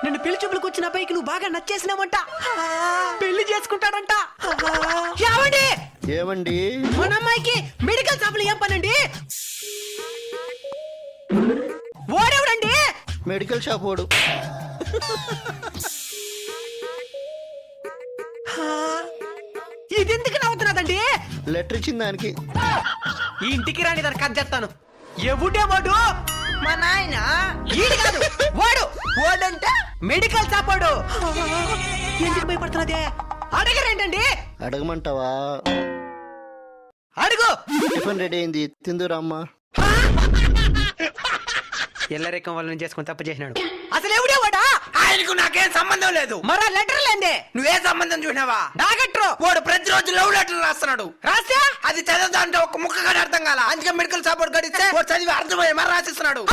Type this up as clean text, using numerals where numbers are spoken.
నిన్ను పెళ్లి చూపులకు వచ్చిన అబ్బాయికి నువ్వు బాగా నచ్చేసినావంట. పెళ్లి చేసుకుంటాడంట. ఏమండి ఏమండి? మన అమ్మాయికి మెడికల్ షాపులు ఏం పనండి? ఓడెవడండి? మెడికల్ షాప్ వాడు. ఇది ఎందుకు నవ్వుతున్నదండి? లెటర్ ఇచ్చిన దానికి. ఈ ఇంటికి రాని దాన్ని కట్ చేస్తాను. ఎవడే వాడు? మా నాయన ఈడు కాదు, వాడు. వాడంటే మెడికల్ షాప్ వాడు. ఎందుకు భయపడుతున్నదే? అడగరేంటండి? అడగమంటావా? అడుగు. టిఫిన్ రెడీ అయింది, తిందురామ్మా. ఎల్లరేకం వాళ్ళని చేసుకుని తప్పు చేసినాడు. అసలు ఎవడే వాడా? ఆయనకు నాకేం సంబంధం లేదు. మరా లెటర్ లేందే. నువ్వే సంబంధం చూసినావా? డాగట్రు వాడు ప్రతిరోజు లవ్ లెటర్ రాస్తున్నాడు. రాస్తే అది చదవదా అంటే ఒక ముక్క కూడా అర్థం కాల. అందుకే మెడికల్ సపోర్ట్ గడిస్తే వాడు చదివి అర్థమయ్యే మరి రాసిస్తున్నాడు.